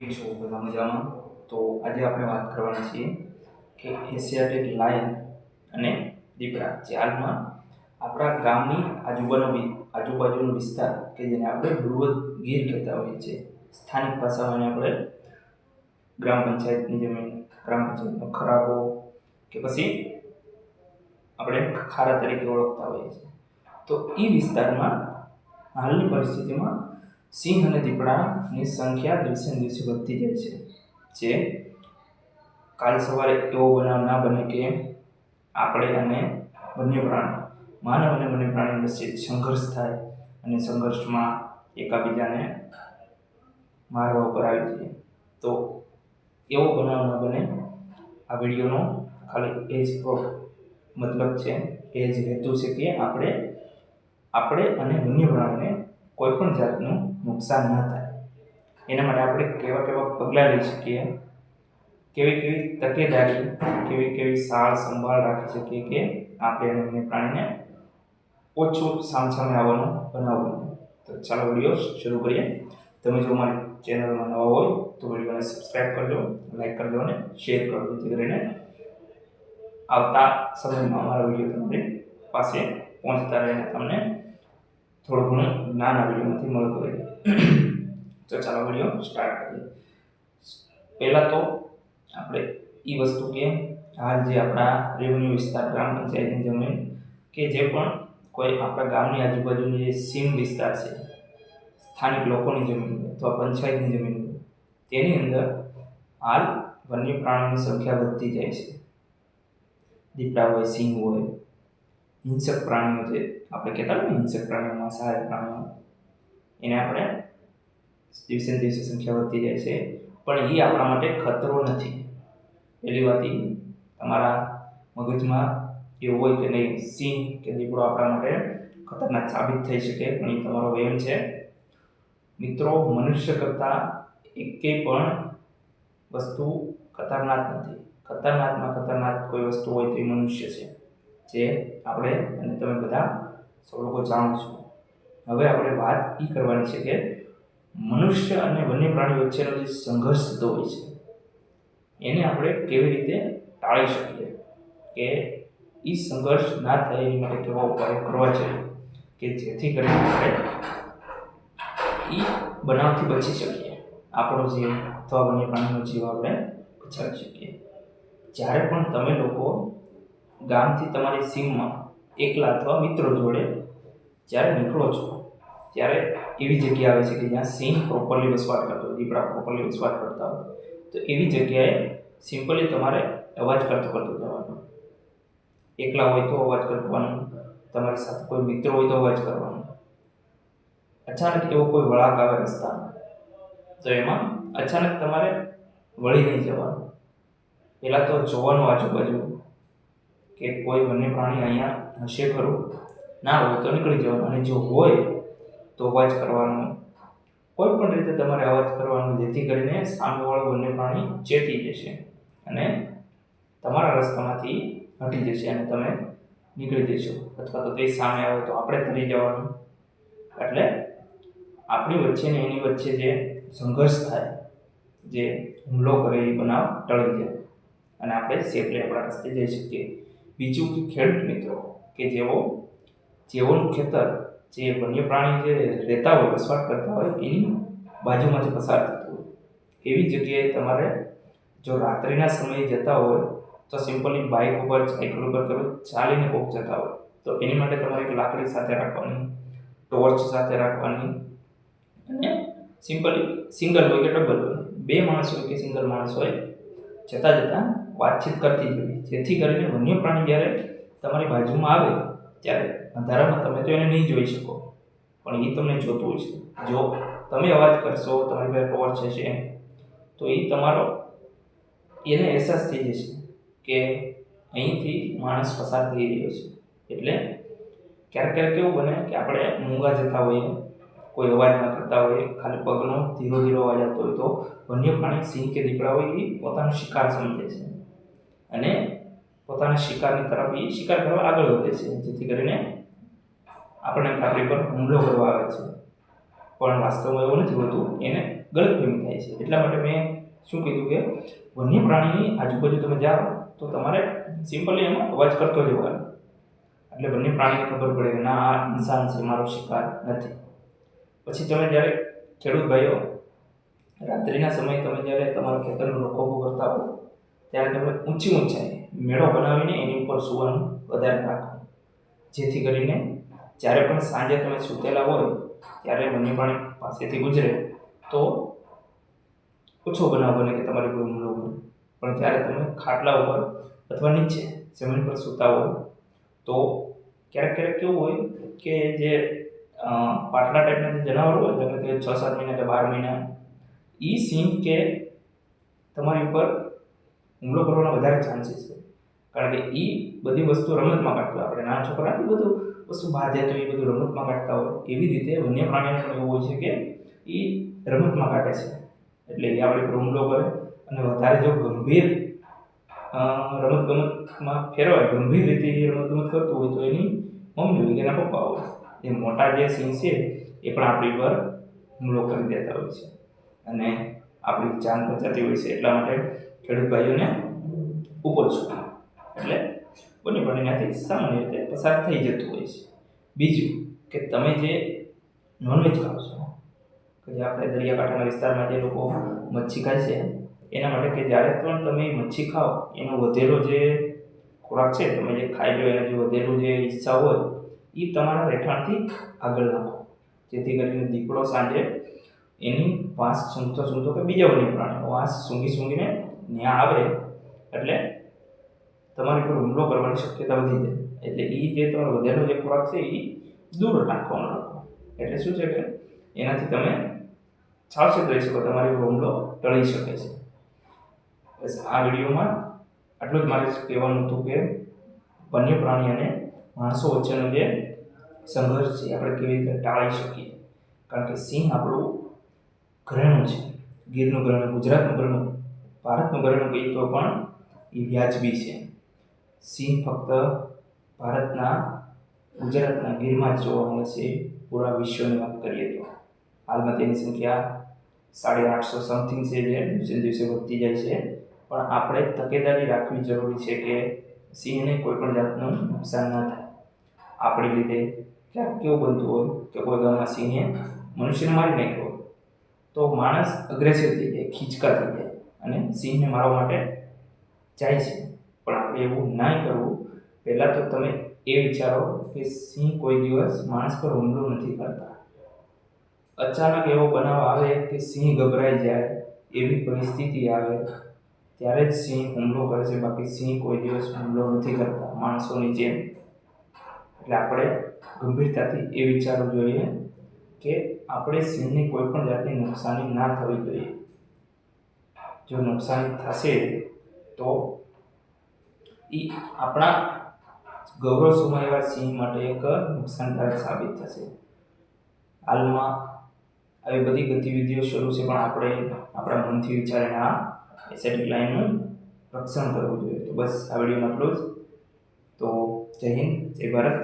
છો બધા મજામાં. તો આજે આપણે વાત કરવાના છીએ કે એશિયાટિક લાયન અને દીપડા જે હાલમાં આપણા ગામની આજુબાજુનો વિસ્તાર કે જેને આપણે બૃહદ ગીર કહેતા હોઈએ છીએ, સ્થાનિક ભાષામાં આપણે ગ્રામ પંચાયતની જમીન, ગ્રામ પંચાયતનો ખરાબો કે પછી આપણે ખારા તરીકે ઓળખતા હોઈએ છીએ. તો એ વિસ્તારમાં હાલની પરિસ્થિતિમાં સિંહ અને દીપડાની સંખ્યા દિવસે ને દિવસે વધતી જાય છે. જે કાલ સવારે એવો બનાવ ના બને કે આપણે અને માનવ અને વન્ય પ્રાણી વચ્ચે સંઘર્ષ થાય અને સંઘર્ષમાં એકાબીજાને મારવા ઉપર આવી જાય. તો એવો બનાવ ન બને. આ વિડીયોનો ખાલી એ જ મતલબ છે, એ જ હેતુ છે કે આપણે અને વન્ય પ્રાણીને કોઈ પણ જાતનું નુકસાન ન થાય. એના માટે આપણે કેવા પગલાં લઈ શકીએ, કેવી તકેદારી, કેવી સાર સંભાળ રાખી શકીએ કે આપણે અને વન્ય પ્રાણીને ઓછું સામસામે આવવાનો બનાવ બને. તો ચાલો વિડીયો શરૂ કરીએ. તમે જો અમારી ચેનલમાં નવા હોય તો વિડીયોને સબસ્ક્રાઈબ કરજો, લાઈક કરજો અને શેર કરજો, જેથી કરીને આવતા સમયમાં અમારા વિડીયો તમારી પાસે પહોંચતા રહે અને તમને થોડું ઘણું જ્ઞાન આ વિડીયોમાંથી મળતું રહે. તો ચાલો વિડીયો સ્ટાર્ટ કરીએ. પહેલાં તો આપણે એ વસ્તુ કે હાલ જે આપણા રેવન્યુ વિસ્તાર, ગ્રામ પંચાયતની જમીન કે જે પણ કોઈ આપણા ગામની આજુબાજુની જે સીમ વિસ્તાર છે, સ્થાનિક લોકોની જમીન અથવા પંચાયતની જમીન, તેની અંદર હાલ વન્ય પ્રાણીઓની સંખ્યા વધતી જાય છે. દીપડા હોય, સિંહ હોય, હિંસક પ્રાણીઓ છે, આપણે કહેતા હોય ને હિંસક પ્રાણીઓ, માંસાહારી પ્રાણીઓ, એને આપણે દિવસે ને દિવસે સંખ્યા વધતી જાય છે. પણ એ આપણા માટે ખતરો નથી. પહેલી વાત એ તમારા મગજમાં એવું હોય કે નહીં, સિંહ કે દીપડો આપણા માટે ખતરનાક સાબિત થઈ શકે, પણ એ તમારો વહેમ છે. મિત્રો, મનુષ્ય કરતાં એકે પણ વસ્તુ ખતરનાક નથી. ખતરનાકમાં ખતરનાક કોઈ વસ્તુ હોય તો એ મનુષ્ય છે, જે આપણે અને તમે બધા સૌ લોકો જાણો છો. હવે આપણે વાત એ કરવાની છે કે મનુષ્ય અને વન્ય પ્રાણી વચ્ચેનો જે સંઘર્ષ થતો હોય છે, એને આપણે કેવી રીતે ટાળી શકીએ, કે એ સંઘર્ષ ના થાય એની માટે કેવા ઉપાયો કરવા જોઈએ કે જેથી કરીને આપણે એ બનાવથી બચી શકીએ, આપણો જીવ અથવા વન્ય પ્રાણીનો જીવ આપણે બચાવી શકીએ. જ્યારે પણ તમે લોકો ગામથી તમારી સીમમાં એકલા અથવા મિત્રો જોડે જ્યારે નીકળો છો, ત્યારે એવી જગ્યા આવે છે કે જ્યાં સિંહ પ્રોપરલી વસવાટ કરતો હોય, દીપડા પ્રોપરલી વસવાટ કરતા હોય, તો એવી જગ્યાએ સિમ્પલી તમારે અવાજ કરતો જવાનો. એકલા હોય તો અવાજ કરવાનો, તમારી સાથે કોઈ મિત્રો હોય તો અવાજ કરવાનો. અચાનક એવો કોઈ વળાંક આવે રસ્તામાં, તો એમાં અચાનક તમારે વળી નહીં જવાનું. પહેલાં તો જોવાનું આજુબાજુ કે કોઈ વન્ય પ્રાણી અહીંયા હશે ખરું, ના હોય તો નીકળી જવાનું, અને જો હોય તો અવાજ કરવાનો. કોઈ પણ રીતે તમારે અવાજ કરવાનો, જેથી કરીને સામેવાળું વન્ય પ્રાણી ચેતી જશે અને તમારા રસ્તામાંથી હટી જશે અને તમે નીકળી જશો. અથવા તો તે સામે આવે તો આપણે તરી જવાનું. એટલે આપણી વચ્ચે ને એની વચ્ચે જે સંઘર્ષ થાય, જે હુમલો કરે, એ બનાવ ટળી જાય અને આપણે સેફલી આપણા રસ્તે જઈ શકીએ. બીજું કે ખેડૂત મિત્રો કે જેઓનું ખેતર જે વન્ય પ્રાણી જે રહેતા હોય, વસવાટ કરતા હોય, એની બાજુમાંથી પસાર થતું હોય, એવી જગ્યાએ તમારે જો રાત્રિના સમયે જતા હોય તો સિમ્પલી બાઇક ઉપર, સાયકલ ઉપર, તમે ચાલીને કોક જતા હોય તો એની માટે તમારે એક લાકડી સાથે રાખવાની, ટોર્ચ સાથે રાખવાની, અને સિમ્પલી સિંગલ હોય કે ડબલ હોય, બે માણસ હોય કે સિંગલ માણસ હોય, જતાં વાતચીત કરતી જવી, જેથી કરીને વન્ય પ્રાણી જ્યારે તમારી બાજુમાં આવે ત્યારે અંધારામાં તમે તો એને નહીં જોઈ શકો, પણ એ તમને જોતું હશે. જો તમે અવાજ કરશો, તમારી પાસે ટોર્ચ હશે, તો એ તમારો એને અહેસાસ થઈ જશે કે અહીંથી માણસ પસાર થઈ રહ્યો છે. એટલે ક્યારેક એવું બને કે આપણે મૂંગા જતા હોઈએ, કોઈ અવાજ ન કરતા હોઈએ, ખાલી પગનો ધીરો અવાજ આવતો હોય, તો વન્ય પ્રાણી, સિંહ કે દીપડા હોય, એ પોતાનો શિકાર સમજે છે અને પોતાના શિકારની તરફ એ શિકાર કરવા આગળ વધે છે, જેથી કરીને આપણને આપણી પર હુમલો કરવા આવે છે. પણ વાસ્તવમાં એવું નથી હોતું. એને ગલતફહેમી થાય છે. એટલા માટે મેં શું કીધું કે વન્ય પ્રાણીની આજુબાજુ તમે જાઓ તો તમારે સિમ્પલી એમાં અવાજ કરતો જવાનો, એટલે વન્ય પ્રાણીને ખબર પડે કે ના આ ઇન્સાન છે, મારો શિકાર નથી. પછી તમે જ્યારે ખેડૂત ભાઈઓ રાત્રિના સમયે તમે જ્યારે તમારા ખેતરનું રખોપો કરતા હો ત્યારે તમે ઊંચાઈ મેળો બનાવીને એની ઉપર સૂવાનું વધારે રાખો, જેથી કરીને જ્યારે પણ સાંજે તમે સૂતેલા હોય ત્યારે વન્ય પ્રાણી પાસેથી ગુજરે તો ઓછો બનાવ બને કે તમારી કોઈ હુમલો કરે. પણ જ્યારે તમે ખાટલા ઉપર અથવા નીચે જમીન પર સૂતા હોય તો ક્યારેક ક્યારેક કેવું હોય કે જે પાટલા ટાઈપના જે જનાવર હોય તમે કે 6-7 મહિના કે 12 મહિના એ સિંહ કે તમારી ઉપર હુમલો કરવાના વધારે ચાન્સીસ હોય, કારણ કે એ બધી વસ્તુ રમતમાં કાઢતા હોય. આપણે નાના છોકરાથી બધું વસ્તુ બાંધે તો એ બધું રમતમાં કાઢતા હોય, એવી રીતે વન્ય પ્રાણીને પણ એવું હોય છે કે એ રમતમાં કાઢે છે, એટલે એ આપણી પર હુમલો કરે. અને વધારે જો ગંભીર રમતગમતમાં ફેરવાય, ગંભીર રીતે એ રમતગમત કરતું હોય તો એની મમ્મી હોય કે એના પપ્પા હોય, એ મોટા જે સિંહ છે એ પણ આપણી પર હુમલો કરી દેતા હોય છે અને આપણી જાન બચાવતી હોય છે. એટલા માટે ખેડૂત ભાઈઓને ઉપરછું એટલે વન્ય પ્રાણીમાંથી સામાન્ય રીતે પસાર થઈ જતું હોય છે. બીજું કે તમે જે નોનવેજ ખાઓ છો, કે જે આપણે દરિયાકાંઠાના વિસ્તારમાં જે લોકો મચ્છી ખાય છે એના માટે કે જ્યારે પણ તમે મચ્છી ખાઓ એનો વધેલો જે ખોરાક છે, તમે જે ખાઈ લો એના જે વધેલું જે હિસ્સા હોય એ તમારા રહેઠાણથી આગળ નાખો, જેથી કરીને દીપડો સાંજે એની વાંસ સૂંઘતો કે બીજા વન્ય પ્રાણીઓ વાંસ સૂંઘીને ત્યાં આવે એટલે તમારી પર હુમલો કરવાની શક્યતા વધી જાય. એટલે એ જે તમારો વધેલો જે ખોરાક છે એ દૂર રાખવાનો રાખો, એટલે શું છે કે એનાથી તમે સાવચેત રહી શકો, તમારી પર હુમલો ટળી શકે છે. બસ આ વિડીયોમાં આટલું જ મારે કહેવાનું હતું કે વન્ય પ્રાણી અને માણસો વચ્ચેનો જે સંઘર્ષ છે આપણે કેવી રીતે ટાળી શકીએ, કારણ કે સિંહ આપણું ઘરેણું છે, ગીરનું ઘરેણું, ગુજરાતનું ઘરેણું, ભારતનું ઘરેણું કહીએ તો પણ એ વ્યાજબી છે. સિંહ ફક્ત ભારતના ગુજરાતના ગીરમાં જ જોવા મળે છે. પૂરા વિશ્વની વાત કરીએ તો હાલમાં તેની સંખ્યા 850 સમથિંગ છે, જે દિવસે દિવસે વધતી જાય છે. પણ આપણે તકેદારી રાખવી જરૂરી છે કે સિંહને કોઈ પણ જાતનું નુકસાન ન થાય. આપણી લીધે ક્યાંક કેવું બનતું હોય કે કોઈ ગામમાં સિંહે મનુષ્યને મારી નાખ્યો હોય તો માણસ અગ્રેસિવ થઈ જાય, ખીચકા થઈ જાય અને સિંહને મારવા માટે જાય છે. પણ આપણે એવું ના કરવું. પહેલાં તો તમે એ વિચારો કે સિંહ કોઈ દિવસ માણસ પર હુમલો નથી કરતા. અચાનક એવો બનાવ આવે કે સિંહ ગભરાઈ જાય, એવી પરિસ્થિતિ આવે ત્યારે જ સિંહ હુમલો કરે છે, બાકી સિંહ કોઈ દિવસ હુમલો નથી કરતા માણસોની જેમ. એટલે આપણે ગંભીરતાથી એ વિચારવું જોઈએ કે આપણે સિંહને કોઈ પણ જાતની નુકસાની ના થવી જોઈએ. જો નુકસાની થશે તો એ આપણા ગૌરવસુમય એવા સિંહ માટે એક નુકસાનકારક સાબિત થશે. હાલમાં આવી બધી ગતિવિધિઓ શરૂ છે, પણ આપણે આપણા મનથી વિચારીને આ એસેટિક લાઇનનું રક્ષણ કરવું જોઈએ. તો બસ આ વિડીયોમાં આટલું જ. તો જય હિન્દ, જય ભારત.